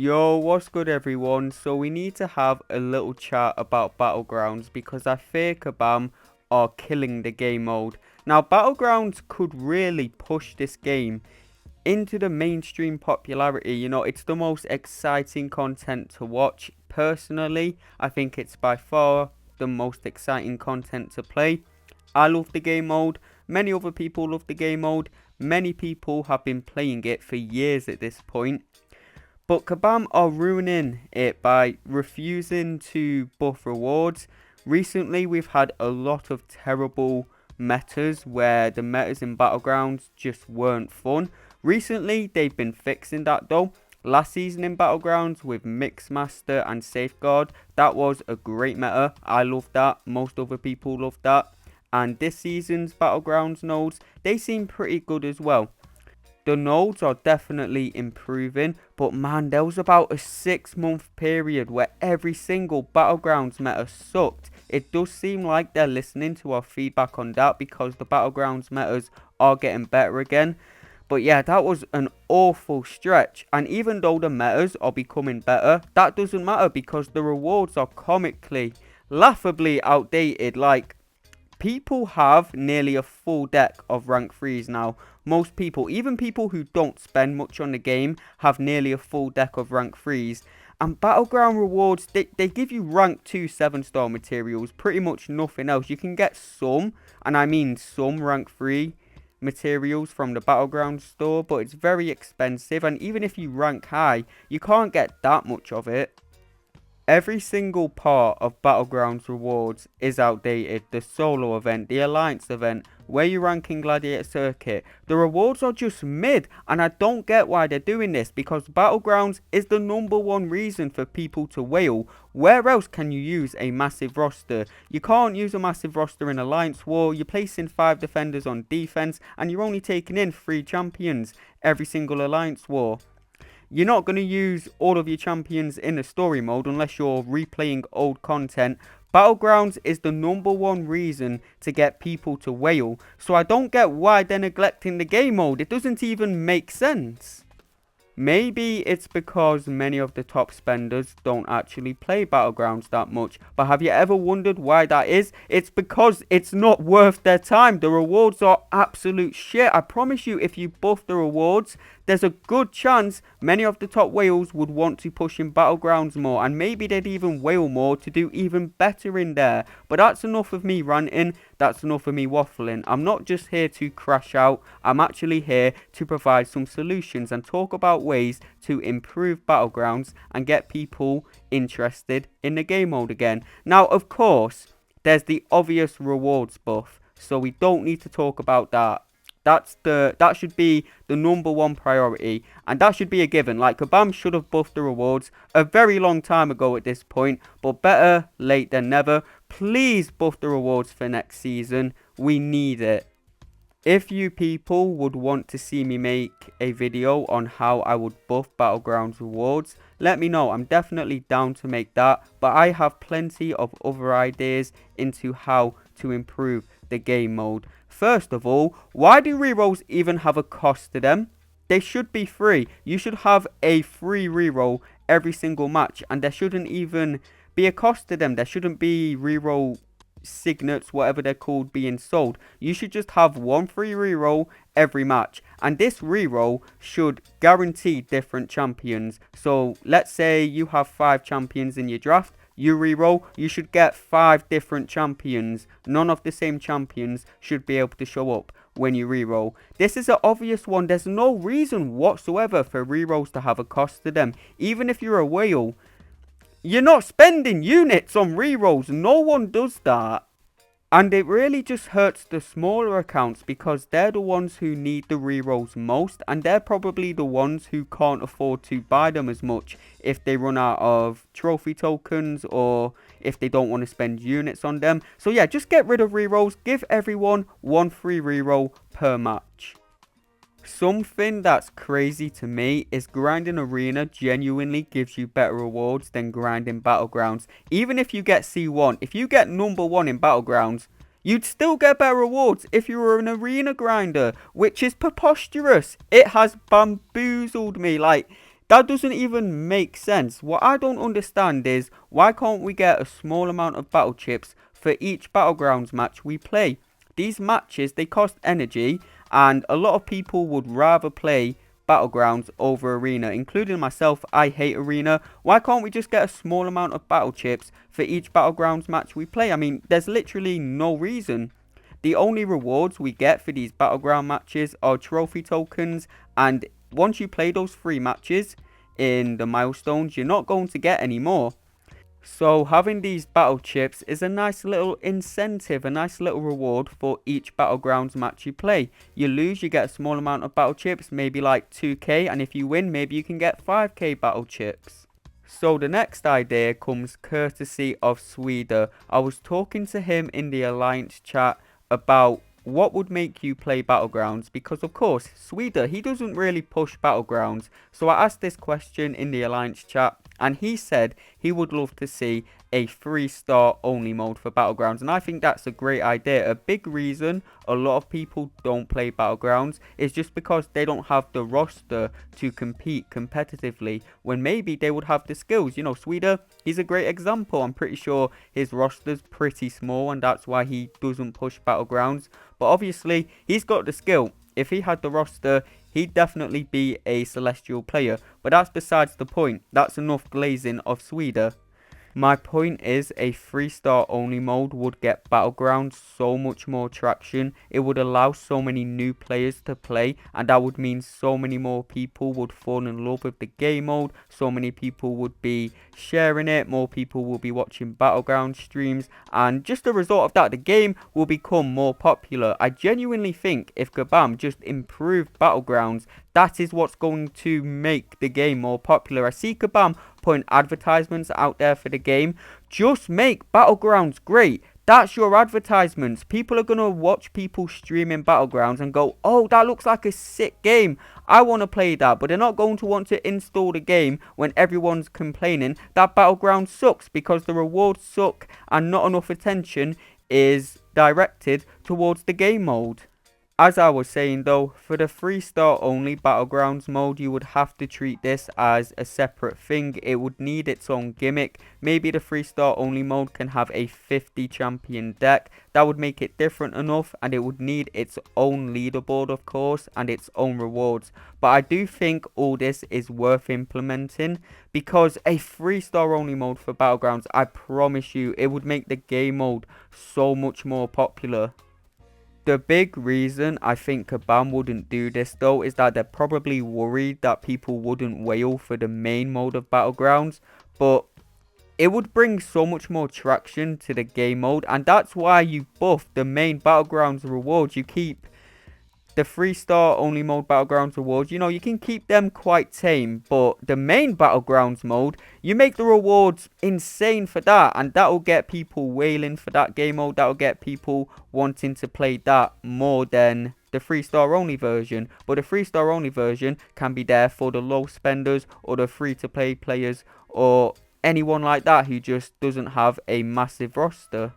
Yo, what's good everyone? So we need to have a little chat about Battlegrounds because I fear Kabam are killing the game mode. Now Battlegrounds could really push this game into the mainstream popularity. It's the most exciting content to watch. Personally, I think it's by far the most exciting content to play. I love the game mode. Many other people love the game mode. Many people have been playing it for years at this point. But Kabam are ruining it by refusing to buff rewards. Recently, we've had a lot of terrible metas where the metas in Battlegrounds just weren't fun. Recently, they've been fixing that though. Last season in Battlegrounds with Mixmaster and Safeguard, that was a great meta. I loved that. Most other people loved that. And this season's Battlegrounds nodes, they seem pretty good as well. The nodes are definitely improving, but man, there was about a 6-month period where every single Battlegrounds meta sucked. It does seem like they're listening to our feedback on that because the Battlegrounds metas are getting better again. But yeah, that was an awful stretch. And even though the metas are becoming better, that doesn't matter because the rewards are comically, laughably outdated. Like, people have nearly a full deck of rank 3s now. Most people, even people who don't spend much on the game, have nearly a full deck of rank 3s. And Battleground rewards, they give you rank 2 7-star materials, pretty much nothing else. You can get some, and I mean some rank 3 materials from the Battleground store, but it's very expensive. And even if you rank high, you can't get that much of it. Every single part of Battlegrounds rewards is outdated. The solo event, the alliance event, where you rank in Gladiator Circuit. The rewards are just mid, and I don't get why they're doing this because Battlegrounds is the #1 reason for people to whale. Where else can you use a massive roster? You can't use a massive roster in Alliance War. You're placing 5 defenders on defense, and you're only taking in 3 champions every single Alliance War. You're not going to use all of your champions in the story mode unless you're replaying old content. Battlegrounds is the #1 reason to get people to whale. So I don't get why they're neglecting the game mode. It doesn't even make sense. Maybe it's because many of the top spenders don't actually play Battlegrounds that much. But have you ever wondered why that is? It's because it's not worth their time. The rewards are absolute shit. I promise you, if you buff the rewards, there's a good chance many of the top whales would want to push in Battlegrounds more. And maybe they'd even whale more to do even better in there. But that's enough of me ranting. That's enough of me waffling. I'm not just here to crash out. I'm actually here to provide some solutions and talk about ways to improve Battlegrounds and get people interested in the game mode again. Now, of course, there's the obvious rewards buff. So we don't need to talk about that. That should be the #1 priority, and that should be a given. Like, Kabam should have buffed the rewards a very long time ago at this point, but better late than never. Please buff the rewards for next season. We need it. If you people would want to see me make a video on how I would buff Battlegrounds rewards, let me know. I'm definitely down to make that, but I have plenty of other ideas into how to improve the game mode. First of all, why do rerolls even have a cost to them? They should be free. You should have a free reroll every single match, and there shouldn't even be a cost to them. There shouldn't be reroll signets, whatever they're called, being sold. You should just have one free reroll every match, and this reroll should guarantee different champions. So let's say you have 5 champions in your draft. You reroll, you should get 5 different champions. None of the same champions should be able to show up when you reroll. This is an obvious one. There's no reason whatsoever for rerolls to have a cost to them. Even if you're a whale, you're not spending units on rerolls. No one does that. And it really just hurts the smaller accounts because they're the ones who need the rerolls most, and they're probably the ones who can't afford to buy them as much if they run out of trophy tokens or if they don't want to spend units on them. So yeah, just get rid of rerolls. Give everyone 1 free reroll per match. Something that's crazy to me is grinding arena genuinely gives you better rewards than grinding Battlegrounds. Even if you get C1, if you get #1 in Battlegrounds, you'd still get better rewards if you were an arena grinder, which is preposterous. It has bamboozled me. Like, That doesn't even make sense. What I don't understand is why can't we get a small amount of battle chips for each Battlegrounds match we play? These matches, they cost energy, and a lot of people would rather play Battlegrounds over Arena, including myself. I hate Arena. Why can't we just get a small amount of battle chips for each Battlegrounds match we play? I mean, there's literally no reason. The only rewards we get for these Battleground matches are trophy tokens, and once you play those 3 matches in the milestones, you're not going to get any more. So having these battle chips is a nice little incentive, a nice little reward for each Battlegrounds match you play. You lose, you get a small amount of battle chips, maybe like 2k, and if you win, maybe you can get 5k battle chips. So the next idea comes courtesy of Sweden. I was talking to him in the Alliance chat about what would make you play Battlegrounds, because of course Sweden, he doesn't really push Battlegrounds. So I asked this question in the Alliance chat, and he said he would love to see a 3-star only mode for Battlegrounds, and I think that's a great idea. A big reason a lot of people don't play Battlegrounds is just because they don't have the roster to compete competitively, when maybe they would have the skills. You know, Sweden, he's a great example. I'm pretty sure his roster's pretty small, and that's why he doesn't push Battlegrounds. But obviously, he's got the skill. If he had the roster, he'd definitely be a celestial player. But that's besides the point. That's enough glazing of Sweden. My point is, a 3-star only mode would get Battlegrounds so much more traction. It would allow so many new players to play, and that would mean so many more people would fall in love with the game mode. So many people would be sharing it, more people will be watching Battlegrounds streams, and just a result of that, the game will become more popular. I genuinely think if Kabam just improved Battlegrounds, that is what's going to make the game more popular. I see Kabam putting advertisements out there for the game. Just make Battlegrounds great. That's your advertisements. People are going to watch people streaming Battlegrounds and go, oh, that looks like a sick game. I want to play that. But they're not going to want to install the game when everyone's complaining that Battlegrounds sucks, because the rewards suck and not enough attention is directed towards the game mode. As I was saying though, for the 3-star only Battlegrounds mode, you would have to treat this as a separate thing. It would need its own gimmick. Maybe the 3-star only mode can have a 50 champion deck. That would make it different enough, and it would need its own leaderboard, of course, and its own rewards. But I do think all this is worth implementing, because a 3-star only mode for Battlegrounds, I promise you, it would make the game mode so much more popular. The big reason I think Kabam wouldn't do this though is that they're probably worried that people wouldn't wail for the main mode of Battlegrounds, but it would bring so much more traction to the game mode, and that's why you buff the main Battlegrounds rewards. You keep the 3-star only mode Battlegrounds rewards, you know, you can keep them quite tame, but the main Battlegrounds mode, you make the rewards insane for that, and that'll get people wailing for that game mode. That'll get people wanting to play that more than the 3-star only version. But the 3-star only version can be there for the low spenders or the free to play players, or anyone like that who just doesn't have a massive roster.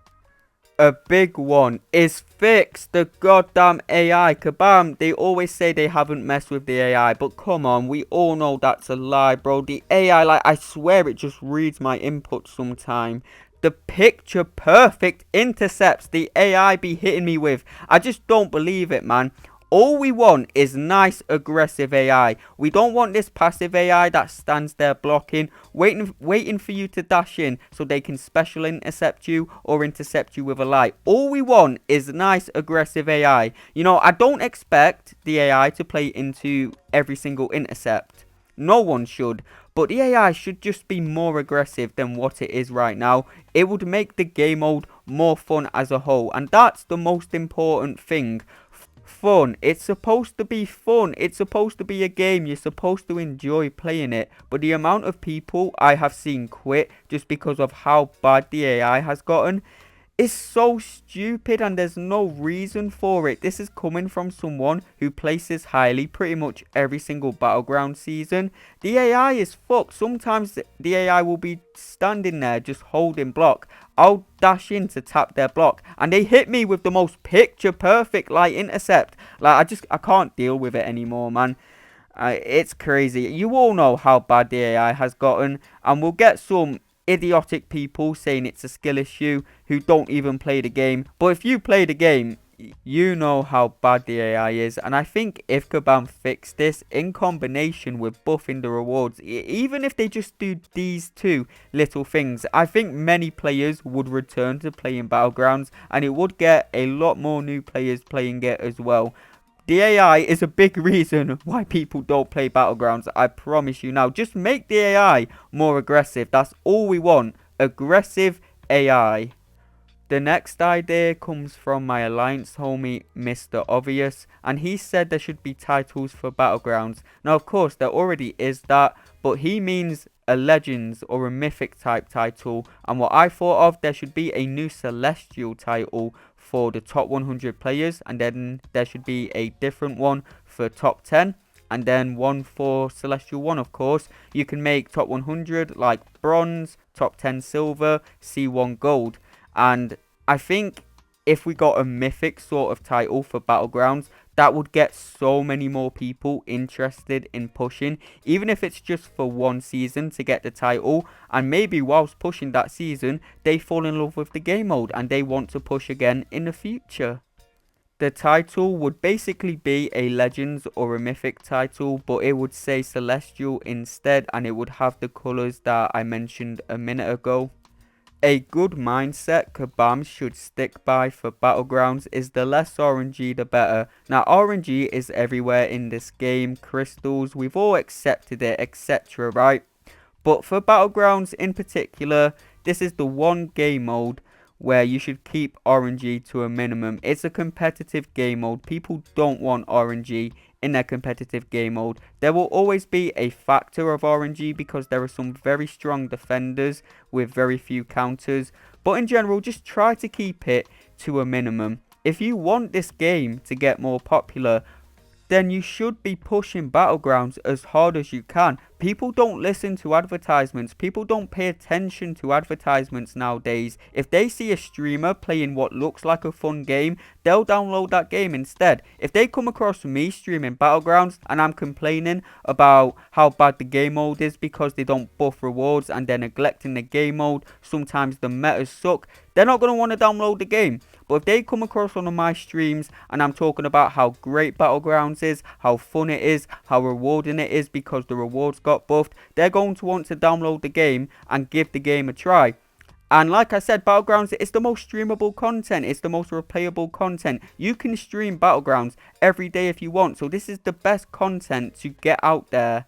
A big one is fix the goddamn AI. Kabam, they always say they haven't messed with the AI, but come on, we all know that's a lie, bro. The AI, like, I swear it just reads my input sometime. The picture perfect intercepts the AI be hitting me with, I just don't believe it, man. All we want is nice, aggressive AI. We don't want this passive AI that stands there blocking, waiting for you to dash in so they can special intercept you or intercept you with a light. All we want is nice, aggressive AI. You know, I don't expect the AI to play into every single intercept. No one should. But the AI should just be more aggressive than what it is right now. It would make the game mode more fun as a whole, and that's the most important thing. Fun. It's supposed to be fun. It's supposed to be a game. You're supposed to enjoy playing it. But the amount of people I have seen quit just because of how bad the AI has gotten is so stupid, and there's no reason for it. This is coming from someone who places highly pretty much every single Battleground season. The AI is fucked. Sometimes the AI will be standing there just holding block. I'll dash in to tap their block, and they hit me with the most picture perfect light intercept. Like, I can't deal with it anymore, man. It's crazy. You all know how bad the AI has gotten, and we'll get some idiotic people saying it's a skill issue who don't even play the game. But if you play the game, you know how bad the AI is. And I think if Kabam fixed this in combination with buffing the rewards, even if they just do these two little things, I think many players would return to playing Battlegrounds, and it would get a lot more new players playing it as well. The AI is a big reason why people don't play Battlegrounds, I promise you now. Just make the AI more aggressive. That's all we want. Aggressive AI. The next idea comes from my alliance homie, Mr. Obvious, and he said there should be titles for Battlegrounds. Now, of course, there already is that, but he means a Legends or a Mythic type title, and what I thought of, there should be a new Celestial title for the top 100 players, and then there should be a different one for top 10. And then one for Celestial 1, of course. You can make top 100 like Bronze, top 10 Silver, C1 Gold. And I think if we got a mythic sort of title for Battlegrounds, that would get so many more people interested in pushing, even if it's just for one season to get the title. And maybe whilst pushing that season, they fall in love with the game mode and they want to push again in the future. The title would basically be a Legends or a Mythic title, but it would say Celestial instead, and it would have the colours that I mentioned a minute ago. A good mindset Kabam should stick by for Battlegrounds is the less RNG the better. Now RNG is everywhere in this game, crystals, we've all accepted it, etc, right? But for Battlegrounds in particular, this is the one game mode where you should keep RNG to a minimum. It's a competitive game mode. People don't want RNG in their competitive game mode. There will always be a factor of RNG because there are some very strong defenders with very few counters. But in general, just try to keep it to a minimum. If you want this game to get more popular, then you should be pushing Battlegrounds as hard as you can. People don't listen to advertisements. People don't pay attention to advertisements nowadays. If they see a streamer playing what looks like a fun game, they'll download that game instead. If they come across me streaming Battlegrounds and I'm complaining about how bad the game mode is because they don't buff rewards and they're neglecting the game mode, sometimes the metas suck, they're not going to want to download the game. But if they come across one of my streams and I'm talking about how great Battlegrounds is, how fun it is, how rewarding it is because the rewards got buffed, they're going to want to download the game and give the game a try. And like I said, Battlegrounds is the most streamable content. It's the most replayable content. You can stream Battlegrounds every day if you want. So this is the best content to get out there.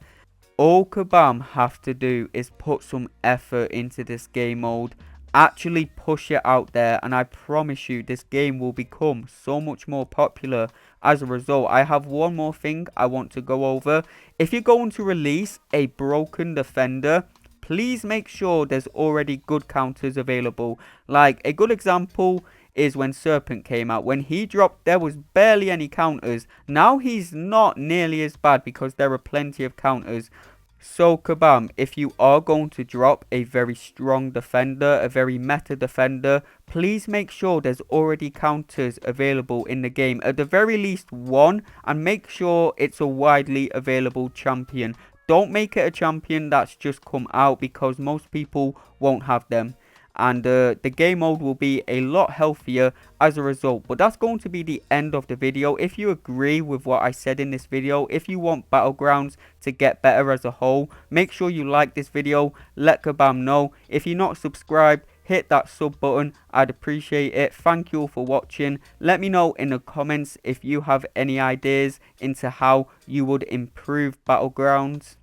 All Kabam have to do is put some effort into this game mode. Actually push it out there, and I promise you this game will become so much more popular as a result. I have one more thing I want to go over. If you're going to release a broken defender, please make sure there's already good counters available. Like a good example is when Serpent came out. When he dropped, there was barely any counters. Now he's not nearly as bad because there are plenty of counters. So Kabam, if you are going to drop a very strong defender, a very meta defender, please make sure there's already counters available in the game. At the very least one, and make sure it's a widely available champion. Don't make it a champion that's just come out because most people won't have them. And the game mode will be a lot healthier as a result. But that's going to be the end of the video. If you agree with what I said in this video, if you want Battlegrounds to get better as a whole, make sure you like this video, let Kabam know. If you're not subscribed, hit that sub button, I'd appreciate it. Thank you all for watching. Let me know in the comments if you have any ideas into how you would improve Battlegrounds.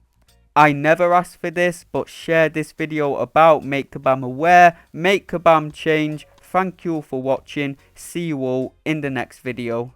I never asked for this, but share this video about, make Kabam aware, make Kabam change. Thank you all for watching. See you all in the next video.